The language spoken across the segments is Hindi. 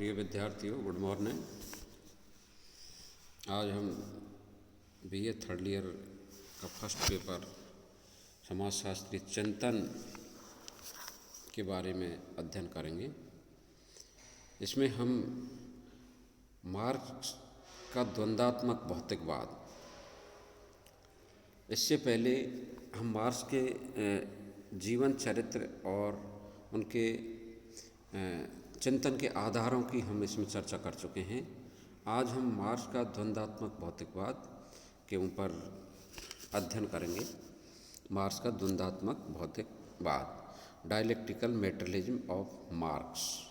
प्रिय विद्यार्थियों, गुड मॉर्निंग। आज हम बीए थर्ड ईयर का फर्स्ट पेपर समाजशास्त्री चिंतन के बारे में अध्ययन करेंगे। इसमें हम मार्क्स का द्वंद्वात्मक भौतिकवाद, इससे पहले हम मार्क्स के जीवन चरित्र और उनके चिंतन के आधारों की हम इसमें चर्चा कर चुके हैं। आज हम मार्क्स का द्वंद्वात्मक भौतिकवाद के ऊपर अध्ययन करेंगे। मार्क्स का द्वंद्वात्मक भौतिकवाद, डायलेक्टिकल मेटेरियलिज्म ऑफ मार्क्स।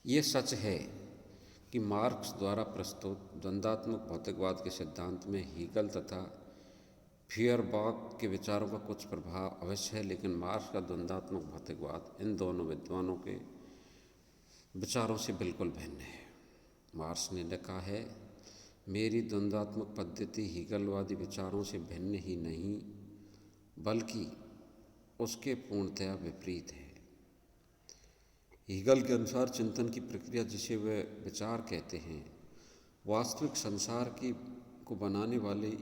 ये सच है कि मार्क्स द्वारा प्रस्तुत द्वंद्वात्मक भौतिकवाद के सिद्धांत में हीगल तथा फियरबाख के विचारों का कुछ प्रभाव अवश्य है, लेकिन मार्क्स का द्वंद्वात्मक भौतिकवाद इन दोनों विद्वानों के विचारों से बिल्कुल भिन्न है। मार्क्स ने लिखा है, मेरी द्वंद्वात्मक पद्धति हीगलवादी विचारों से भिन्न ही नहीं बल्कि उसके पूर्णतया विपरीत है। हीगल के अनुसार चिंतन की प्रक्रिया, जिसे वे विचार कहते हैं, वास्तविक संसार को बनाने वाली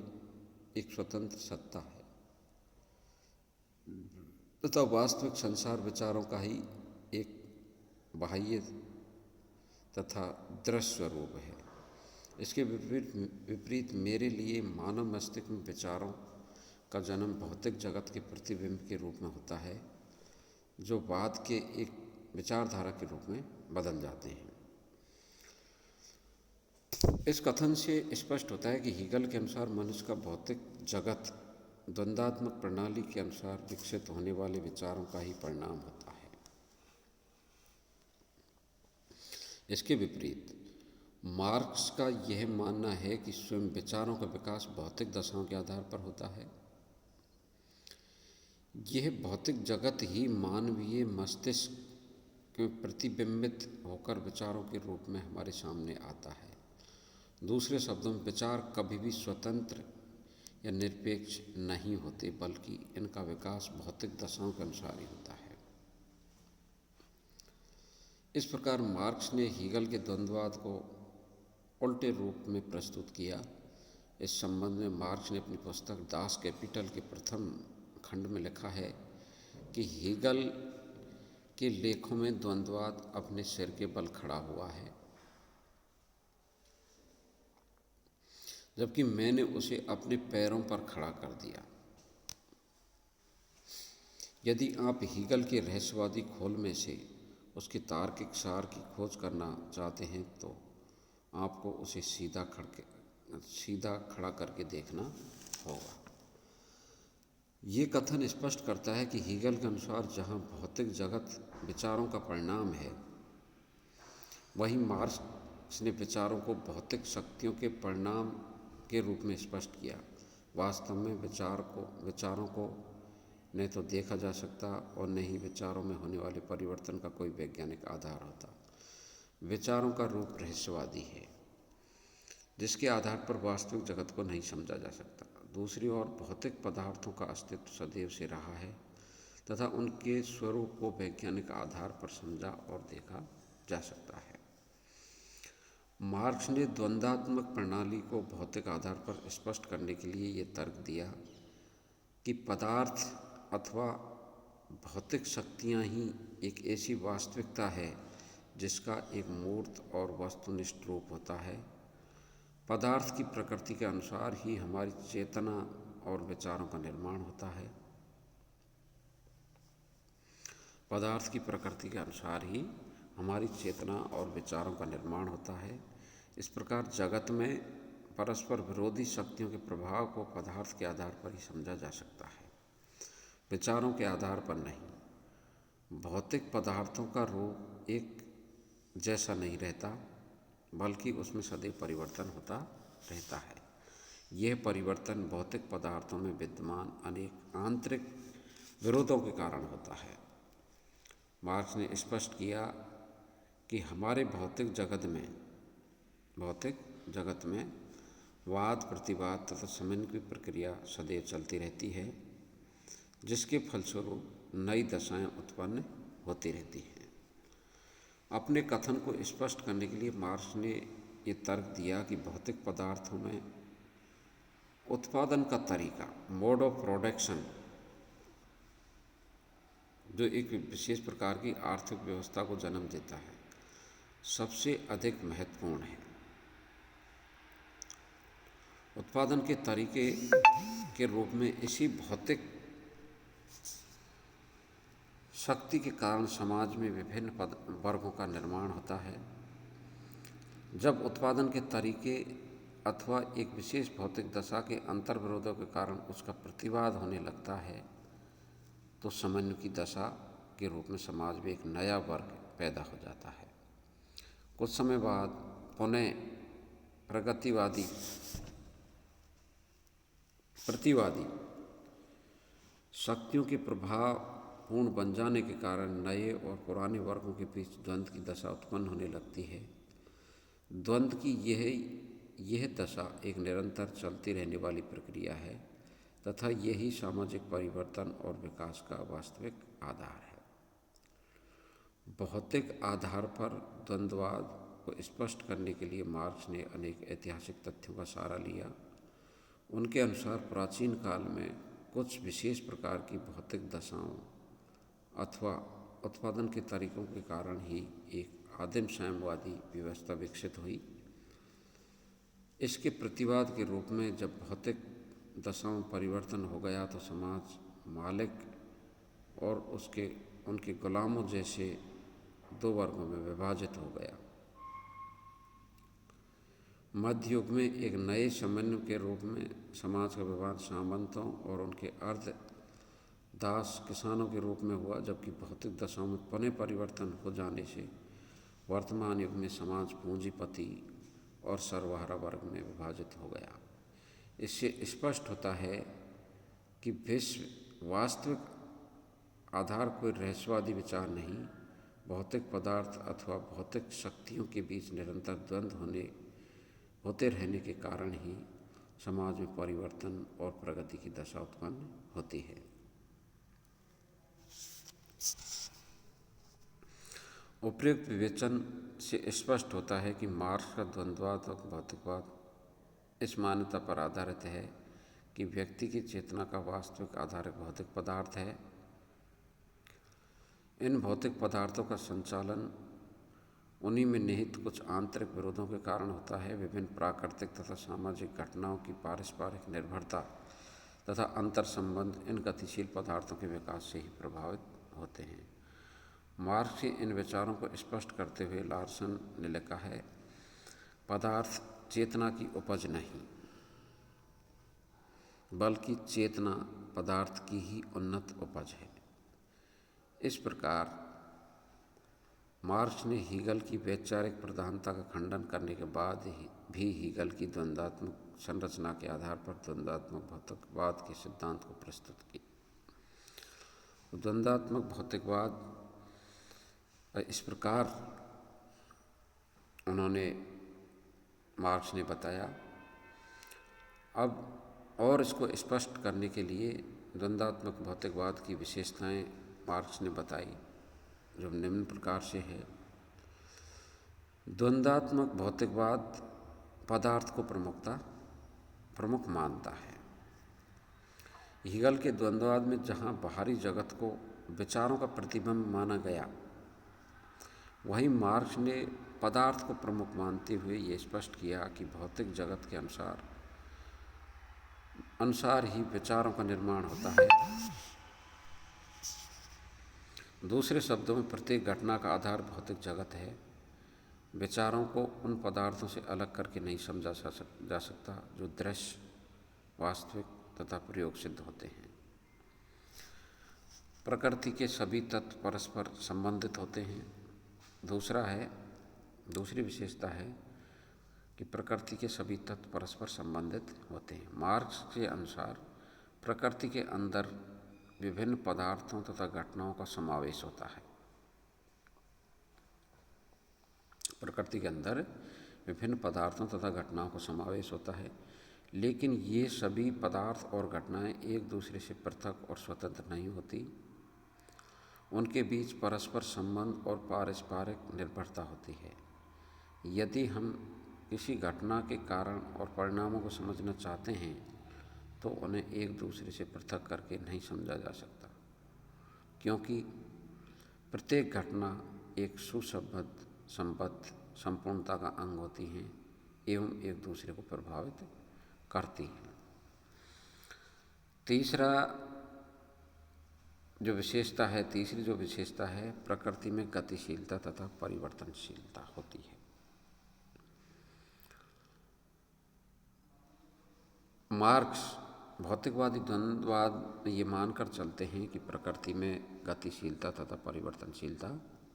एक स्वतंत्र सत्ता है तथा वास्तविक संसार विचारों का ही एक बाह्य तथा दृश्य स्वरूप है। इसके विपरीत मेरे लिए मानव मस्तिष्क में विचारों का जन्म भौतिक जगत के प्रतिबिंब के रूप में होता है, जो बाद के एक विचारधारा के रूप में बदल जाते हैं। इस कथन से स्पष्ट होता है कि हीगल के अनुसार मनुष्य का भौतिक जगत द्वंद्वात्मक प्रणाली के अनुसार विकसित होने वाले विचारों का ही परिणाम होता है। इसके विपरीत मार्क्स का यह मानना है कि स्वयं विचारों का विकास भौतिक दशाओं के आधार पर होता है। यह भौतिक जगत ही मानवीय मस्तिष्क में प्रतिबिंबित होकर विचारों के रूप में हमारे सामने आता है। दूसरे शब्दों में, विचार कभी भी स्वतंत्र या निरपेक्ष नहीं होते, बल्कि इनका विकास भौतिक दशाओं के अनुसार ही होता है। इस प्रकार मार्क्स ने हीगल के द्वंद्ववाद को उल्टे रूप में प्रस्तुत किया। इस संबंध में मार्क्स ने अपनी पुस्तक दास कैपिटल के प्रथम खंड में लिखा है कि हीगल के लेखों में द्वंद्ववाद अपने सिर के बल खड़ा हुआ है, जबकि मैंने उसे अपने पैरों पर खड़ा कर दिया। यदि आप हीगल के रहस्यवादी खोल में से उसके तार्किक सार की खोज करना चाहते हैं तो आपको उसे सीधा खड़ा करके देखना होगा। ये कथन स्पष्ट करता है कि हीगल के अनुसार जहाँ भौतिक जगत विचारों का परिणाम है, वहीं मार्क्स ने विचारों को भौतिक शक्तियों के परिणाम के रूप में स्पष्ट किया। वास्तव में विचारों को न तो देखा जा सकता और न ही विचारों में होने वाले परिवर्तन का कोई वैज्ञानिक आधार होता। विचारों का रूप रहस्यवादी है, जिसके आधार पर वास्तविक जगत को नहीं समझा जा सकता। दूसरी ओर भौतिक पदार्थों का अस्तित्व सदैव से रहा है तथा उनके स्वरूप को वैज्ञानिक आधार पर समझा और देखा जा सकता है। मार्क्स ने द्वंद्वात्मक प्रणाली को भौतिक आधार पर स्पष्ट करने के लिए ये तर्क दिया कि पदार्थ अथवा भौतिक शक्तियाँ ही एक ऐसी वास्तविकता है जिसका एक मूर्त और वस्तुनिष्ठ रूप होता है। पदार्थ की प्रकृति के अनुसार ही हमारी चेतना और विचारों का निर्माण होता है। पदार्थ की प्रकृति के अनुसार ही हमारी चेतना और विचारों का निर्माण होता है। इस प्रकार जगत में परस्पर विरोधी शक्तियों के प्रभाव को पदार्थ के आधार पर ही समझा जा सकता है, विचारों के आधार पर नहीं। भौतिक पदार्थों का रूप एक जैसा नहीं रहता, बल्कि उसमें सदैव परिवर्तन होता रहता है। यह परिवर्तन भौतिक पदार्थों में विद्यमान अनेक आंतरिक विरोधों के कारण होता है। मार्क्स ने स्पष्ट किया कि हमारे भौतिक जगत में वाद प्रतिवाद तथा समन्वय की प्रक्रिया सदैव चलती रहती है, जिसके फलस्वरूप नई दशाएं उत्पन्न होती रहती हैं। अपने कथन को स्पष्ट करने के लिए मार्क्स ने ये तर्क दिया कि भौतिक पदार्थों में उत्पादन का तरीका, मोड ऑफ प्रोडक्शन, जो एक विशेष प्रकार की आर्थिक व्यवस्था को जन्म देता है, सबसे अधिक महत्वपूर्ण है। उत्पादन के तरीके के रूप में इसी भौतिक शक्ति के कारण समाज में विभिन्न वर्गों का निर्माण होता है। जब उत्पादन के तरीके अथवा एक विशेष भौतिक दशा के अंतर्विरोधों के कारण उसका प्रतिवाद होने लगता है तो सामान्य की दशा के रूप में समाज में एक नया वर्ग पैदा हो जाता है। कुछ समय बाद पुनः प्रतिवादी शक्तियों के प्रभाव पूर्ण बन जाने के कारण नए और पुराने वर्गों के बीच द्वंद्व की दशा उत्पन्न होने लगती है। द्वंद्व की यह दशा एक निरंतर चलती रहने वाली प्रक्रिया है तथा यही सामाजिक परिवर्तन और विकास का वास्तविक आधार है। भौतिक आधार पर द्वंद्ववाद को स्पष्ट करने के लिए मार्क्स ने अनेक ऐतिहासिक तथ्यों का सहारा लिया। उनके अनुसार प्राचीन काल में कुछ विशेष प्रकार की भौतिक दशाओं अथवा उत्पादन के तरीकों के कारण ही एक आदिम साम्यवादी व्यवस्था विकसित हुई। इसके प्रतिवाद के रूप में जब भौतिक दशाओं में परिवर्तन हो गया तो समाज मालिक और उनके गुलामों जैसे दो वर्गों में विभाजित हो गया। मध्य युग में एक नए समन्वय के रूप में समाज का विभाजन सामंतों और उनके अर्ध दास किसानों के रूप में हुआ, जबकि भौतिक दशाओं में पुनः परिवर्तन हो जाने से वर्तमान युग में समाज पूंजीपति और सर्वहारा वर्ग में विभाजित हो गया। इससे स्पष्ट होता है कि विश्व वास्तविक आधार कोई रहस्यवादी विचार नहीं, भौतिक पदार्थ अथवा भौतिक शक्तियों के बीच निरंतर द्वंद्व होते रहने के कारण ही समाज में परिवर्तन और प्रगति की दशा उत्पन्न होती है। उपयुक्त विवेचन से स्पष्ट होता है कि मार्क्स का द्वंद्ववाद और भौतिकवाद इस मान्यता पर आधारित है कि व्यक्ति की चेतना का वास्तविक आधार एक भौतिक पदार्थ है। इन भौतिक पदार्थों का संचालन उन्हीं में निहित कुछ आंतरिक विरोधों के कारण होता है। विभिन्न प्राकृतिक तथा सामाजिक घटनाओं की पारस्परिक निर्भरता तथा अंतर संबंध इन गतिशील पदार्थों के विकास से ही प्रभावित होते हैं। मार्क्स के इन विचारों को स्पष्ट करते हुए लार्सन ने लिखा है, पदार्थ चेतना की उपज नहीं बल्कि चेतना पदार्थ की ही उन्नत उपज है। इस प्रकार मार्क्स ने हीगल की वैचारिक प्रधानता का खंडन करने के बाद भी हीगल की द्वंद्वात्मक संरचना के आधार पर द्वंद्वात्मक भौतिकवाद के सिद्धांत को प्रस्तुत किया। द्वंद्वात्मक भौतिकवाद इस प्रकार उन्होंने मार्क्स ने बताया। अब और इसको स्पष्ट करने के लिए द्वंद्वात्मक भौतिकवाद की विशेषताएं मार्क्स ने बताई, जो निम्न प्रकार से है। द्वंद्वात्मक भौतिकवाद पदार्थ को प्रमुख मानता है। हीगल के द्वंद्ववाद में जहाँ बाहरी जगत को विचारों का प्रतिबिंब माना गया, वहीं मार्क्स ने पदार्थ को प्रमुख मानते हुए ये स्पष्ट किया कि भौतिक जगत के अनुसार ही विचारों का निर्माण होता है। दूसरे शब्दों में प्रत्येक घटना का आधार भौतिक जगत है। विचारों को उन पदार्थों से अलग करके नहीं समझा जा सकता जो दृश्य, वास्तविक तथा प्रयोग सिद्ध होते हैं। प्रकृति के सभी तत्व परस्पर संबंधित होते हैं। दूसरी विशेषता है कि प्रकृति के सभी तत्व परस्पर संबंधित होते हैं। मार्क्स के अनुसार प्रकृति के अंदर विभिन्न पदार्थों तथा घटनाओं का समावेश होता है। प्रकृति के अंदर विभिन्न पदार्थों तथा घटनाओं का समावेश होता है, लेकिन ये सभी पदार्थ और घटनाएं एक दूसरे से पृथक और स्वतंत्र नहीं होती। उनके बीच परस्पर संबंध और पारस्परिक निर्भरता होती है। यदि हम किसी घटना के कारण और परिणामों को समझना चाहते हैं तो उन्हें एक दूसरे से पृथक करके नहीं समझा जा सकता, क्योंकि प्रत्येक घटना एक सुसंबद्ध संबद्ध संपूर्णता का अंग होती हैं एवं एक दूसरे को प्रभावित करती हैं। तीसरी जो विशेषता है, प्रकृति में गतिशीलता तथा परिवर्तनशीलता होती है। मार्क्स भौतिकवादी द्वंद्ववाद ये मानकर चलते हैं कि प्रकृति में गतिशीलता तथा परिवर्तनशीलता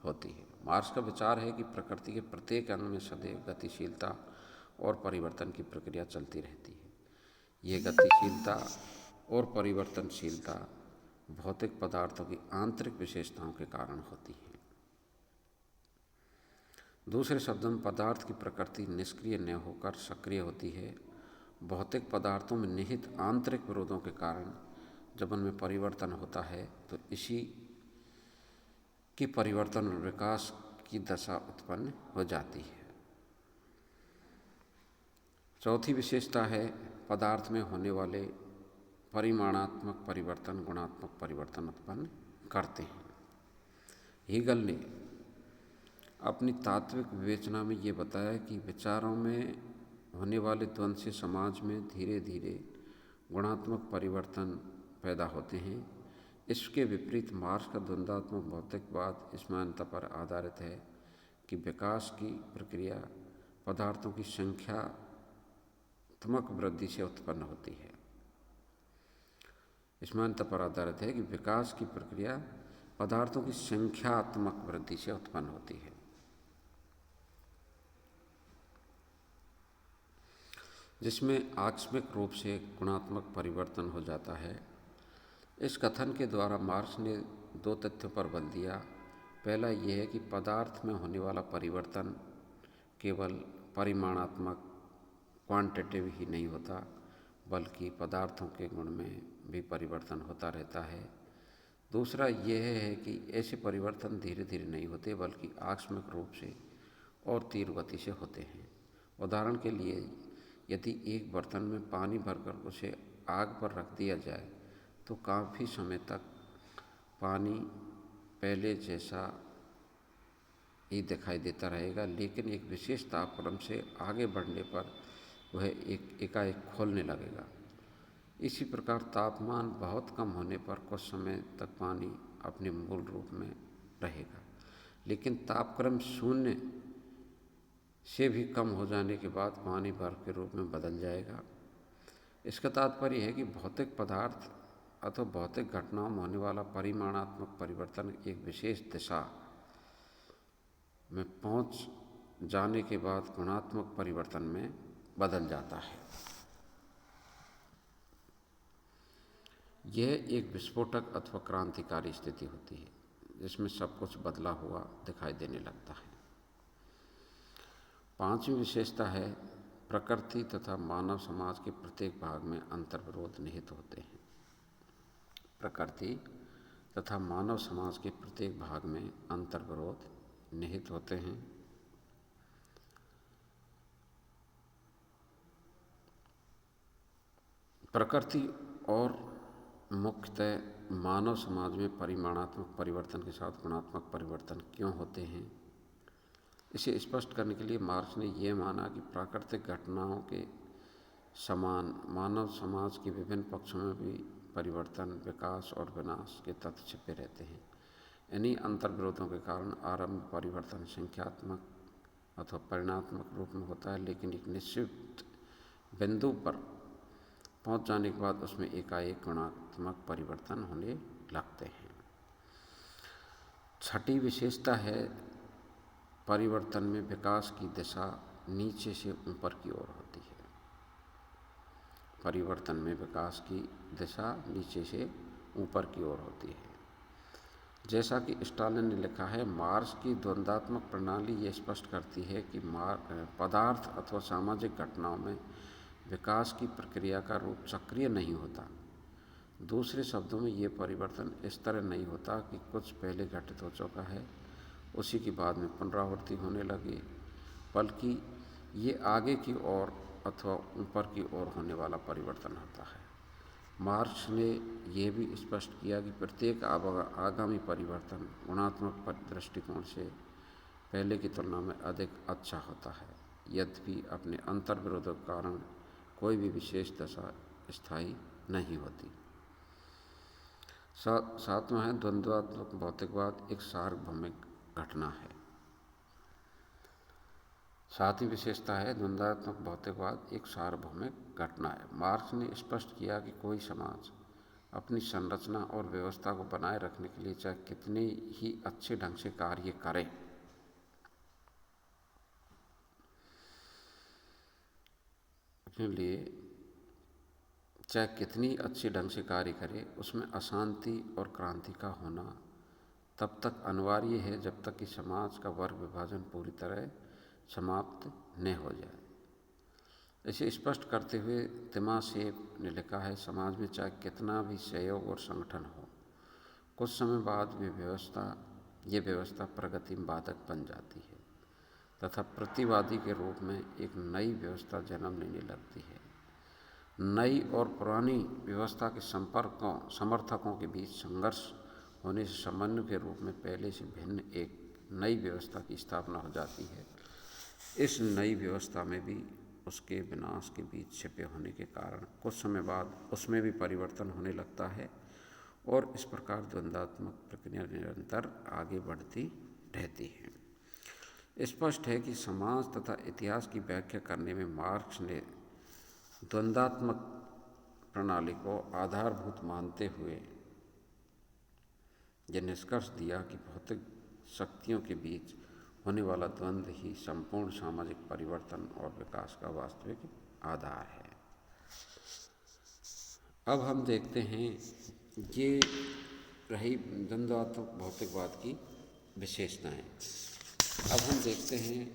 होती है। मार्क्स का विचार है कि प्रकृति के प्रत्येक अंग में सदैव गतिशीलता और परिवर्तन की प्रक्रिया चलती रहती है। ये गतिशीलता और परिवर्तनशीलता भौतिक पदार्थों की आंतरिक विशेषताओं के कारण होती है। दूसरे शब्दों में पदार्थ की प्रकृति निष्क्रिय न होकर सक्रिय होती है। भौतिक पदार्थों में निहित आंतरिक विरोधों के कारण जब उनमें परिवर्तन होता है तो इसी की परिवर्तन और विकास की दशा उत्पन्न हो जाती है। चौथी विशेषता है, पदार्थ में होने वाले परिमाणात्मक परिवर्तन गुणात्मक परिवर्तन उत्पन्न करते हैं। हीगल ने अपनी तात्विक विवेचना में ये बताया कि विचारों में होने वाले द्वंद्व से समाज में धीरे धीरे गुणात्मक परिवर्तन पैदा होते हैं। इसके विपरीत मार्क्स का द्वंद्वात्मक भौतिकवाद इस मान्यता पर आधारित है कि विकास की प्रक्रिया पदार्थों की संख्यात्मक वृद्धि से उत्पन्न होती है। इस मान्यता पर आधारित है कि विकास की प्रक्रिया पदार्थों की संख्यात्मक वृद्धि से उत्पन्न होती है। जिसमें आकस्मिक रूप से गुणात्मक परिवर्तन हो जाता है। इस कथन के द्वारा मार्क्स ने दो तथ्यों पर बल दिया। पहला यह है कि पदार्थ में होने वाला परिवर्तन केवल परिमाणात्मक क्वांटिटेटिव ही नहीं होता, बल्कि पदार्थों के गुण में भी परिवर्तन होता रहता है। दूसरा यह है कि ऐसे परिवर्तन धीरे धीरे नहीं होते, बल्कि आकस्मिक रूप से और तीव्र गति से होते हैं। उदाहरण के लिए, यदि एक बर्तन में पानी भरकर उसे आग पर रख दिया जाए तो काफ़ी समय तक पानी पहले जैसा ही दिखाई देता रहेगा, लेकिन एक विशेष तापक्रम से आगे बढ़ने पर वह एकाएक खोलने लगेगा। इसी प्रकार तापमान बहुत कम होने पर कुछ समय तक पानी अपने मूल रूप में रहेगा, लेकिन तापक्रम शून्य से भी कम हो जाने के बाद पानी बर्फ के रूप में बदल जाएगा। इसका तात्पर्य है कि भौतिक पदार्थ अथवा भौतिक घटनाओं में होने वाला परिमाणात्मक परिवर्तन एक विशेष दिशा में पहुंच जाने के बाद गुणात्मक परिवर्तन में बदल जाता है। यह एक विस्फोटक अथवा क्रांतिकारी स्थिति होती है जिसमें सब कुछ बदला हुआ दिखाई देने लगता है। पांचवी विशेषता है, प्रकृति तथा मानव समाज के प्रत्येक भाग में अंतर्विरोध निहित होते हैं। प्रकृति तथा मानव समाज के प्रत्येक भाग में अंतर्विरोध निहित होते हैं। प्रकृति और मुख्यतः मानव समाज में परिमाणात्मक परिवर्तन के साथ गुणात्मक परिवर्तन क्यों होते हैं, इसे स्पष्ट करने के लिए मार्क्स ने यह माना कि प्राकृतिक घटनाओं के समान मानव समाज के विभिन्न पक्षों में भी परिवर्तन, विकास और विनाश के तत्व छिपे रहते हैं। इन्हीं अंतर्विरोधों के कारण आरंभ परिवर्तन संख्यात्मक अथवा परिणात्मक रूप में होता है, लेकिन एक निश्चित बिंदु पर पहुंच जाने के बाद उसमें एकाएक गुणात्मक परिवर्तन होने लगते हैं। छठी विशेषता है, परिवर्तन में विकास की दिशा नीचे से ऊपर की ओर होती है। परिवर्तन में विकास की दिशा नीचे से ऊपर की ओर होती है। जैसा कि स्टालिन ने लिखा है, मार्क्स की द्वंद्वात्मक प्रणाली ये स्पष्ट करती है कि पदार्थ अथवा सामाजिक घटनाओं में विकास की प्रक्रिया का रूप चक्रीय नहीं होता। दूसरे शब्दों में ये परिवर्तन इस तरह नहीं होता कि कुछ पहले घटित हो चुका है उसी की बाद में पुनरावृत्ति होने लगे, बल्कि ये आगे की ओर अथवा ऊपर की ओर होने वाला परिवर्तन होता है। मार्क्स ने यह भी स्पष्ट किया कि प्रत्येक आगामी परिवर्तन गुणात्मक दृष्टिकोण से पहले की तुलना में अधिक अच्छा होता है, यद्यपि अपने अंतर्विरोधों के कारण कोई भी विशेष दशा स्थायी नहीं होती। सातवां है द्वंद्वात्मक भौतिकवाद एक सार्वभौमिक घटना है। सातवीं विशेषता है द्वंद्वात्मक भौतिकवाद एक सार्वभौमिक घटना है। मार्क्स ने स्पष्ट किया कि कोई समाज अपनी संरचना और व्यवस्था को बनाए रखने के लिए चाहे कितने ही अच्छे ढंग से कार्य करे, अपने लिए चाहे कितनी अच्छे ढंग से कार्य करे, उसमें अशांति और क्रांति का होना तब तक अनिवार्य है जब तक कि समाज का वर्ग विभाजन पूरी तरह समाप्त न हो जाए। इसे स्पष्ट करते हुए तिमोशेव ने लिखा है, समाज में चाहे कितना भी सहयोग और संगठन हो, कुछ समय बाद ये व्यवस्था प्रगति में बाधक बन जाती है तथा प्रतिवादी के रूप में एक नई व्यवस्था जन्म लेने लगती है। नई और पुरानी व्यवस्था के समर्थकों के बीच संघर्ष होने से समन्वय के रूप में पहले से भिन्न एक नई व्यवस्था की स्थापना हो जाती है। इस नई व्यवस्था में भी उसके विनाश के बीच छिपे होने के कारण कुछ समय बाद उसमें भी परिवर्तन होने लगता है और इस प्रकार द्वंद्वात्मक प्रक्रिया निरंतर आगे बढ़ती रहती है। स्पष्ट है कि समाज तथा इतिहास की व्याख्या करने में मार्क्स ने द्वंद्वात्मक प्रणाली को आधारभूत मानते हुए यह निष्कर्ष दिया कि भौतिक शक्तियों के बीच होने वाला द्वंद्व ही संपूर्ण सामाजिक परिवर्तन और विकास का वास्तविक आधार है। अब हम देखते हैं, ये रही द्वंद्वात्मक भौतिकवाद की विशेषताएं। अब हम देखते हैं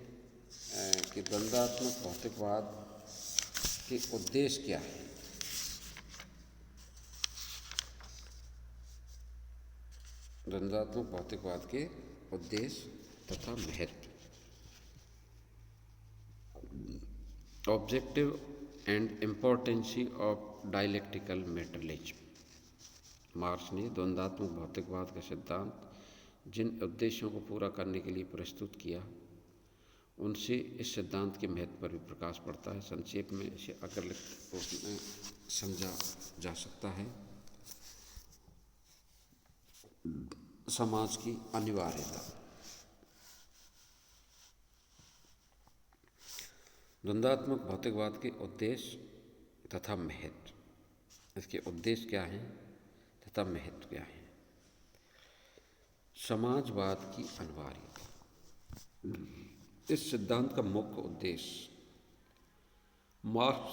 कि द्वंद्वात्मक भौतिकवाद के उद्देश्य क्या है। द्वंद्वात्मक भौतिकवाद के उद्देश्य तथा महत्व। Objective and importancy of dialectical materialism. Marx ने द्वंद्वात्मक भौतिकवाद का सिद्धांत जिन उद्देश्यों को पूरा करने के लिए प्रस्तुत किया, उनसे इस सिद्धांत के महत्व पर भी प्रकाश पड़ता है। संक्षेप में इसे अग्रलिखित रूप में समझा जा सकता है। समाज की अनिवार्यता। द्वंद्वात्मक भौतिकवाद के उद्देश्य तथा महत्व। इसके उद्देश्य क्या हैं तथा महत्व क्या है। समाजवाद की अनिवार्यता। इस सिद्धांत का मुख्य उद्देश्य मार्क्स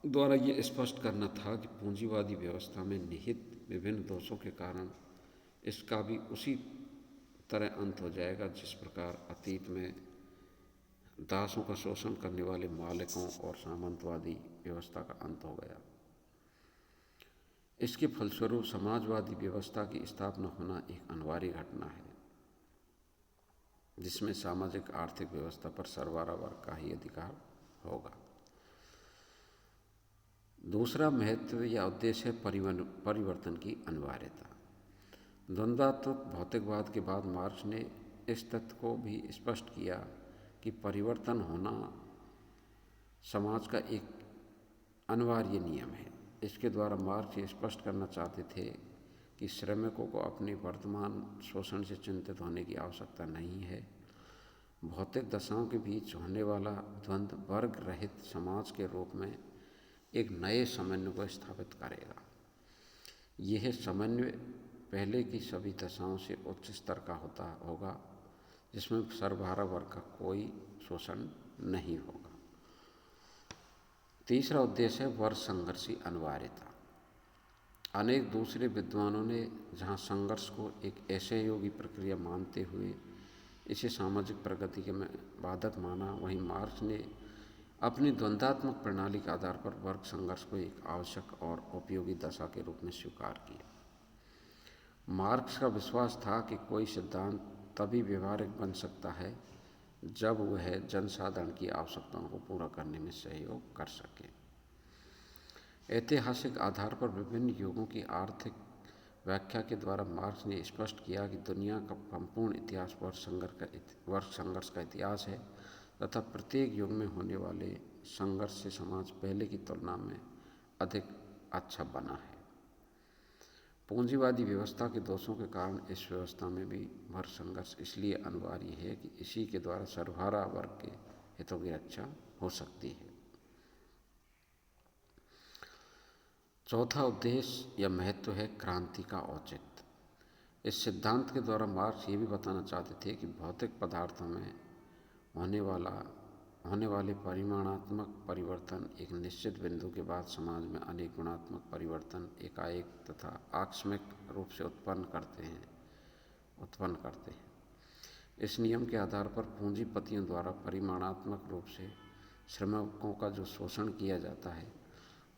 द्वारा ये स्पष्ट करना था कि पूंजीवादी व्यवस्था में निहित विभिन्न दोषों के कारण इसका भी उसी तरह अंत हो जाएगा जिस प्रकार अतीत में दासों का शोषण करने वाले मालिकों और सामंतवादी व्यवस्था का अंत हो गया। इसके फलस्वरूप समाजवादी व्यवस्था की स्थापना होना एक अनिवार्य घटना है, जिसमें सामाजिक आर्थिक व्यवस्था पर सर्वहारा वर्ग का ही अधिकार होगा। दूसरा महत्व या उद्देश्य है परिवर्तन की अनिवार्यता। द्वंद्वात्मक भौतिकवाद के बाद मार्क्स ने इस तथ्य को भी स्पष्ट किया कि परिवर्तन होना समाज का एक अनिवार्य नियम है। इसके द्वारा मार्क्स ये स्पष्ट करना चाहते थे कि श्रमिकों को अपने वर्तमान शोषण से चिंतित होने की आवश्यकता नहीं है। भौतिक दशाओं के बीच होने वाला द्वंद्व वर्ग रहित समाज के रूप में एक नए समन्वय को स्थापित करेगा। यह समन्वय पहले की सभी दशाओं से उच्च स्तर का होगा, जिसमें सर्वहारा वर्ग का कोई शोषण नहीं होगा। तीसरा उद्देश्य है वर्ग संघर्ष की अनिवार्यता। अनेक दूसरे विद्वानों ने जहाँ संघर्ष को एक असहयोगी प्रक्रिया मानते हुए इसे सामाजिक प्रगति के में बाधक माना, वहीं मार्क्स ने अपनी द्वंद्वात्मक प्रणाली के आधार पर वर्ग संघर्ष को एक आवश्यक और उपयोगी दशा के रूप में स्वीकार किया। मार्क्स का विश्वास था कि कोई सिद्धांत तभी व्यवहारिक बन सकता है जब वह जनसाधारण की आवश्यकताओं को पूरा करने में सहयोग कर सके। ऐतिहासिक आधार पर विभिन्न युगों की आर्थिक व्याख्या के द्वारा मार्क्स ने स्पष्ट किया कि दुनिया का संपूर्ण इतिहास वर्ग संघर्ष का इतिहास है तथा प्रत्येक युग में होने वाले संघर्ष से समाज पहले की तुलना में अधिक अच्छा बना है। पूंजीवादी व्यवस्था के दोषों के कारण इस व्यवस्था में भी वर्ग संघर्ष इसलिए अनिवार्य है कि इसी के द्वारा सर्वहारा वर्ग के हितों की रक्षा हो सकती है। चौथा उद्देश्य या महत्व है क्रांति का औचित्य। इस सिद्धांत के द्वारा मार्क्स ये भी बताना चाहते थे कि भौतिक पदार्थों में होने वाले परिमाणात्मक परिवर्तन एक निश्चित बिंदु के बाद समाज में अनेक गुणात्मक परिवर्तन एकाएक तथा आकस्मिक रूप से उत्पन्न करते हैं। इस नियम के आधार पर पूंजीपतियों द्वारा परिमाणात्मक रूप से श्रमिकों का जो शोषण किया जाता है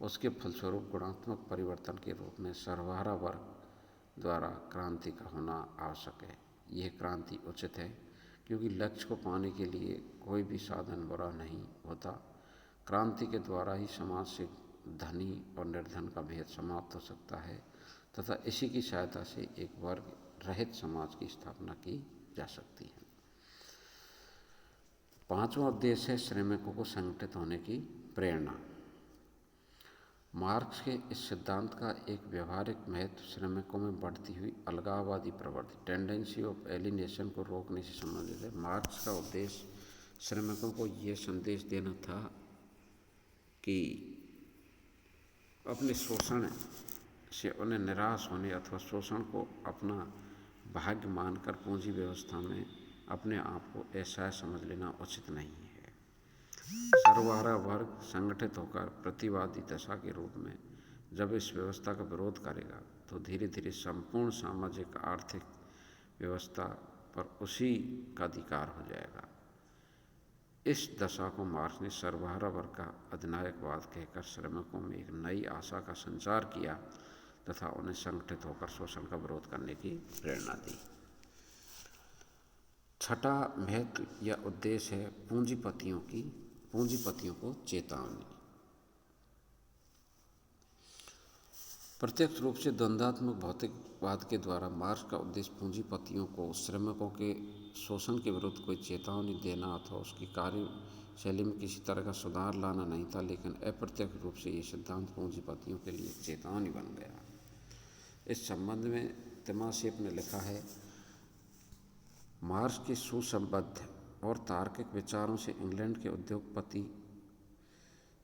उसके फलस्वरूप गुणात्मक परिवर्तन के रूप में सर्वहारा वर्ग द्वारा क्रांति का होना आवश्यक है। यह क्रांति उचित है क्योंकि लक्ष्य को पाने के लिए कोई भी साधन बुरा नहीं होता। क्रांति के द्वारा ही समाज से धनी और निर्धन का भेद समाप्त हो सकता है तथा इसी की सहायता से एक वर्ग रहित समाज की स्थापना की जा सकती है। पांचवा उद्देश्य है श्रमिकों को संगठित होने की प्रेरणा। मार्क्स के इस सिद्धांत का एक व्यवहारिक महत्व श्रमिकों में बढ़ती हुई अलगाववादी प्रवृत्ति टेंडेंसी ऑफ एलिनेशन को रोकने से संबंधित है। मार्क्स का उद्देश्य श्रमिकों को यह संदेश देना था कि अपने शोषण से उन्हें निराश होने अथवा शोषण को अपना भाग्य मानकर पूंजी व्यवस्था में अपने आप को ऐसा समझ लेना उचित नहीं है। सर्वहारा वर्ग संगठित होकर प्रतिवादी दशा के रूप में जब इस व्यवस्था का विरोध करेगा तो धीरे धीरे संपूर्ण सामाजिक आर्थिक व्यवस्था पर उसी का अधिकार हो जाएगा। इस दशा को मार्क्स ने सर्वहारा वर्ग का अधिनायकवाद कहकर श्रमिकों में एक नई आशा का संचार किया तथा उन्हें संगठित होकर शोषण का विरोध करने की प्रेरणा दी। छठा महत्व या उद्देश्य है पूंजीपतियों को चेतावनी। प्रत्यक्ष रूप से द्वंद्वात्मक भौतिकवाद के द्वारा मार्क्स का उद्देश्य पूंजीपतियों को श्रमिकों के शोषण के विरुद्ध कोई चेतावनी देना अथवा उसकी कार्यशैली में किसी तरह का सुधार लाना नहीं था, लेकिन अप्रत्यक्ष रूप से ये सिद्धांत पूंजीपतियों के लिए चेतावनी बन गया। इस संबंध में तिमोशेव ने लिखा है, मार्क्स के सुसंबद्ध और तार्किक विचारों से इंग्लैंड के उद्योगपति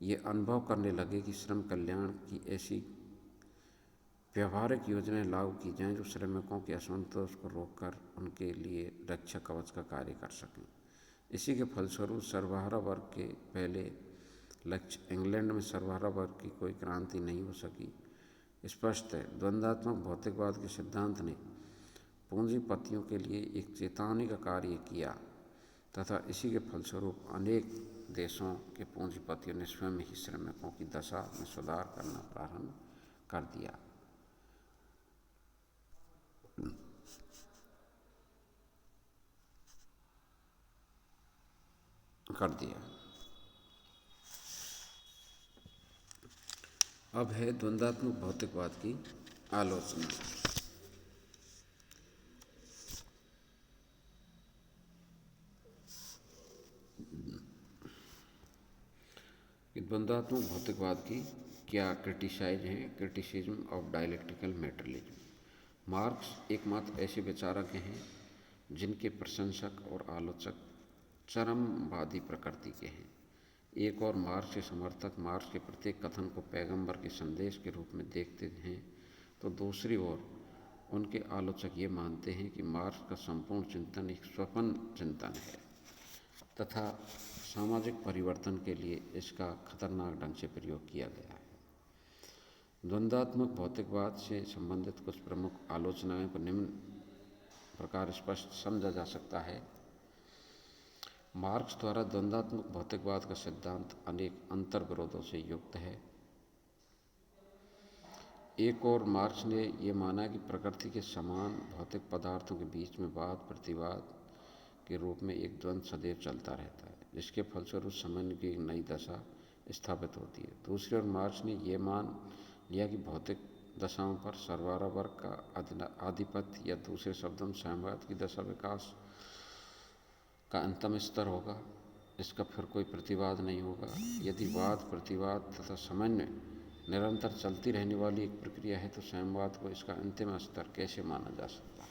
ये अनुभव करने लगे कि श्रम कल्याण की ऐसी व्यवहारिक योजनाएं लागू की जाएं जो श्रमिकों के असंतोष को रोककर उनके लिए रक्षा कवच का कार्य कर सकें। इसी के फलस्वरूप सर्वहारा वर्ग के पहले लक्ष्य इंग्लैंड में सर्वहारा वर्ग की कोई क्रांति नहीं हो सकी। स्पष्ट है, द्वंद्वात्मक भौतिकवाद के सिद्धांत ने पूंजीपतियों के लिए एक चेतावनी का कार्य किया तथा इसी के फलस्वरूप अनेक देशों के पूंजीपतियों ने स्वयं ही श्रमिकों की दशा में सुधार करना प्रारंभ कर दिया। अब है द्वंद्वात्मक भौतिकवाद की आलोचना। द्वंद्वात्मक भौतिकवाद की क्या criticism of dialectical materialism. Marks एकमात्र ऐसे विचारक हैं जिनके प्रशंसक और आलोचक चरमवादी प्रकृति के हैं। एक और मार्क्स के समर्थक मार्क्स के प्रत्येक कथन को पैगंबर के संदेश के रूप में देखते हैं, तो दूसरी ओर उनके आलोचक ये मानते हैं कि मार्क्स का संपूर्ण चिंतन एक स्वप्न चिंतन है तथा सामाजिक परिवर्तन के लिए इसका खतरनाक ढंग से प्रयोग किया गया है। द्वंद्वात्मक भौतिकवाद से संबंधित कुछ प्रमुख आलोचनाएं को निम्न प्रकार स्पष्ट समझा जा सकता है। मार्क्स द्वारा द्वंद्वात्मक भौतिकवाद का सिद्धांत अनेक अंतर्विरोधों से युक्त है। एक और मार्क्स ने यह माना कि प्रकृति के समान भौतिक पदार्थों के बीच में वाद प्रतिवाद के रूप में एक द्वंद्व सदैव चलता रहता है, जिसके फलस्वरूप समन्वय की एक नई दशा स्थापित होती है। दूसरी ओर मार्क्स ने यह मान लिया कि भौतिक दशाओं पर सर्वहारा वर्ग का आधिपत्य या दूसरे शब्दों में साम्यवाद की दशा विकास का अंतिम स्तर होगा, इसका फिर कोई प्रतिवाद नहीं होगा। यदि वाद प्रतिवाद तथा समन्वय निरंतर चलती रहने वाली एक प्रक्रिया है तो साम्यवाद को इसका अंतिम स्तर कैसे माना जा सकता है।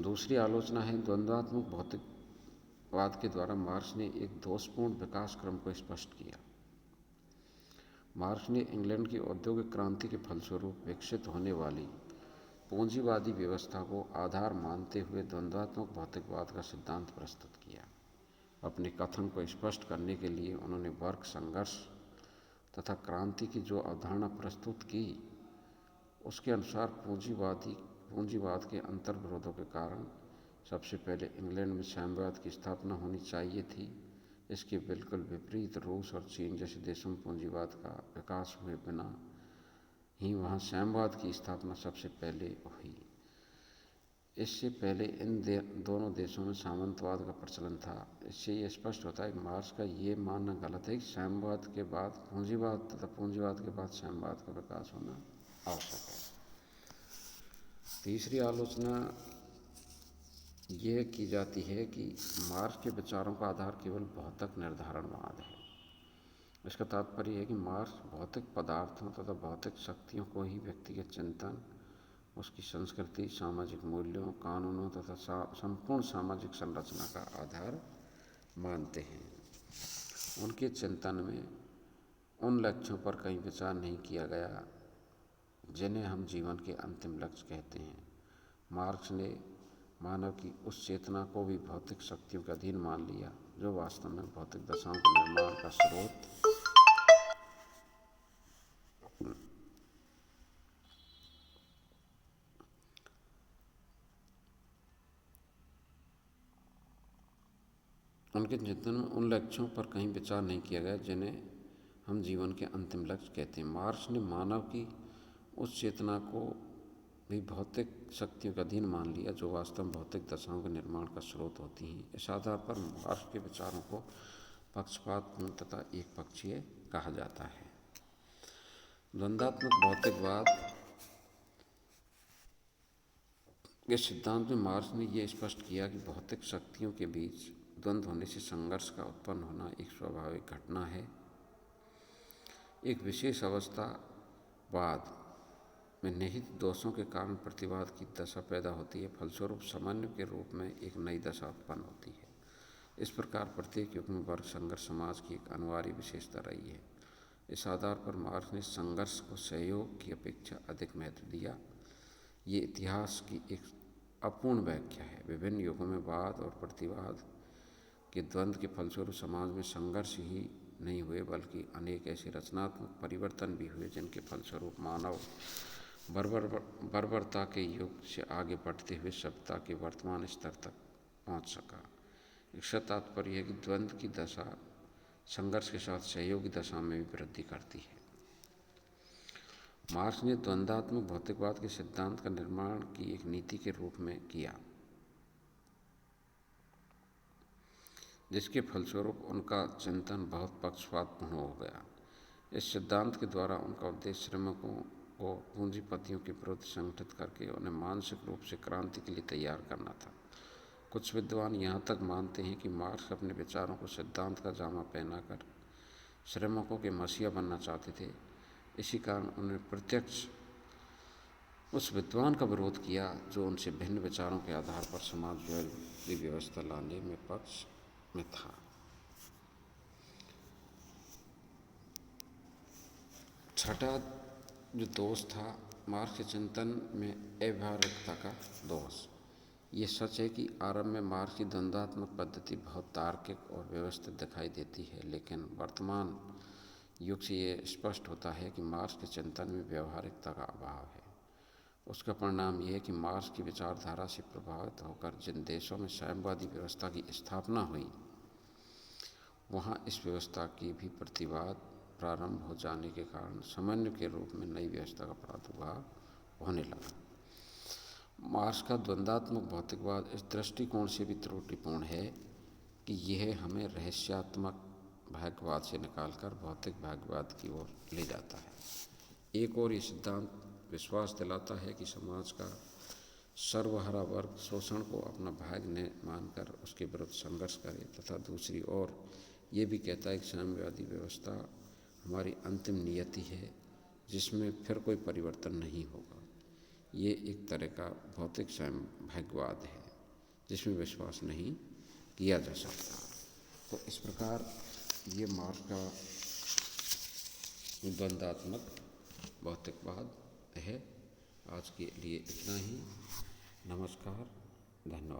दूसरी आलोचना है द्वंद्वात्मक भौतिकवाद के द्वारा मार्क्स ने एक दोषपूर्ण विकास क्रम को स्पष्ट किया। मार्क्स ने इंग्लैंड की औद्योगिक क्रांति के फलस्वरूप विकसित होने वाली पूंजीवादी व्यवस्था को आधार मानते हुए द्वंद्वात्मक भौतिकवाद का सिद्धांत प्रस्तुत किया। अपने कथन को स्पष्ट करने के लिए उन्होंने वर्ग संघर्ष तथा क्रांति की जो अवधारणा प्रस्तुत की, उसके अनुसार पूंजीवाद के अंतर्विरोधों के कारण सबसे पहले इंग्लैंड में साम्यवाद की स्थापना होनी चाहिए थी। इसके बिल्कुल विपरीत रूस और चीन जैसे देशों में पूंजीवाद का विकास हुए बिना ही वहाँ साम्यवाद की स्थापना सबसे पहले हुई। इससे पहले इन दोनों देशों में सामंतवाद का प्रचलन था। इससे ये स्पष्ट होता है कि मार्क्स का ये मानना गलत है कि साम्यवाद के बाद पूंजीवाद तथा पूंजीवाद के बाद साम्यवाद का विकास होना आवश्यक है। तीसरी आलोचना यह की जाती है कि मार्क्स के विचारों का आधार केवल भौतिक निर्धारणवाद है। इसका तात्पर्य है कि मार्क्स भौतिक पदार्थों तथा भौतिक शक्तियों को ही व्यक्तिगत चिंतन, उसकी संस्कृति, सामाजिक मूल्यों, कानूनों तथा संपूर्ण सामाजिक संरचना का आधार मानते हैं। उनके चिंतन में उन लक्ष्यों पर कहीं विचार नहीं किया गया जिन्हें हम जीवन के अंतिम लक्ष्य कहते हैं। मार्क्स ने मानव की उस चेतना को भी भौतिक शक्तियों के अधीन मान लिया जो वास्तव में भौतिक दशाओं के निर्माण का स्रोत उनके चिंतन में उन लक्ष्यों पर कहीं विचार नहीं किया गया जिन्हें हम जीवन के अंतिम लक्ष्य कहते हैं। मार्क्स ने मानव की उस चेतना को भी भौतिक शक्तियों का अधीन मान लिया जो वास्तव में भौतिक दशाओं के निर्माण का स्रोत होती हैं। इस आधार पर मार्क्स के विचारों को पक्षपातपूर्ण तथा एकपक्षीय कहा जाता है। द्वंद्वात्मक भौतिकवाद के सिद्धांत में मार्क्स ने यह स्पष्ट किया कि भौतिक शक्तियों के बीच द्वंद्व होने से संघर्ष का उत्पन्न होना एक स्वाभाविक घटना है। एक विशेष अवस्था बाद में निहित दोषों के कारण प्रतिवाद की दशा पैदा होती है, फलस्वरूप समन्वय के रूप में एक नई दशा उत्पन्न होती है। इस प्रकार प्रत्येक युग में वर्ग संघर्ष समाज की एक अनिवार्य विशेषता रही है। इस आधार पर मार्क्स ने संघर्ष को सहयोग की अपेक्षा अधिक महत्व दिया। ये इतिहास की एक अपूर्ण व्याख्या है। विभिन्न युगों में वाद और प्रतिवाद के द्वंद्व के फलस्वरूप समाज में संघर्ष ही नहीं हुए बल्कि अनेक ऐसे रचनात्मक परिवर्तन भी हुए जिनके फलस्वरूप मानव बर्बरता के युग से आगे बढ़ते हुए सभ्यता के वर्तमान स्तर तक पहुंच सका। इसका तात्पर्य है कि द्वंद्व की दशा संघर्ष के साथ सहयोग की दशा में भी वृद्धि करती है। मार्क्स ने द्वंद्वात्मक भौतिकवाद के सिद्धांत का निर्माण की एक नीति के रूप में किया, जिसके फलस्वरूप उनका चिंतन बहुत पक्षपातपूर्ण हो गया। इस सिद्धांत के द्वारा उनका उद्देश्य श्रमिकों को पूंजीपतियों के विरुद्ध संगठित करके उन्हें मानसिक रूप से क्रांति के लिए तैयार करना था। कुछ विद्वान यहाँ तक मानते हैं कि मार्क्स अपने विचारों को सिद्धांत का जामा पहनाकर श्रमिकों के मसीहा बनना चाहते थे। इसी कारण उन्होंने प्रत्यक्ष उस विद्वान का विरोध किया जो उनसे भिन्न विचारों के आधार पर समाजवादी व्यवस्था लाने में पक्ष में था। छठा जो दोष था मार्क्स के चिंतन में अव्यावहारिकता का दोष। ये सच है कि आरंभ में मार्क्स की द्वंद्वात्मक पद्धति बहुत तार्किक और व्यवस्थित दिखाई देती है, लेकिन वर्तमान युग से ये स्पष्ट होता है कि मार्क्स के चिंतन में व्यवहारिकता का अभाव है। उसका परिणाम यह है कि मार्क्स की विचारधारा से प्रभावित होकर जिन देशों में साम्यवादी व्यवस्था की स्थापना हुई, वहाँ इस व्यवस्था की भी प्रतिवाद प्रारंभ हो जाने के कारण समन्वय के रूप में नई व्यवस्था का प्रादुर्भाव होने लगा। मार्क्स का द्वंद्वात्मक भौतिकवाद इस दृष्टिकोण से भी त्रुटिपूर्ण है कि यह हमें रहस्यात्मक भाग्यवाद से निकालकर भौतिक भाग्यवाद की ओर ले जाता है। एक और ये सिद्धांत विश्वास दिलाता है कि समाज का सर्वहारा वर्ग शोषण को अपना भाग्य मानकर उसके विरुद्ध संघर्ष करे, तथा दूसरी ओर ये भी कहता है कि साम्यवादी व्यवस्था हमारी अंतिम नियति है जिसमें फिर कोई परिवर्तन नहीं होगा। ये एक तरह का भौतिक भाग्यवाद है जिसमें विश्वास नहीं किया जा सकता। तो इस प्रकार ये मार्क्स का द्वंद्वात्मक भौतिकवाद है। आज के लिए इतना ही। नमस्कार, धन्यवाद।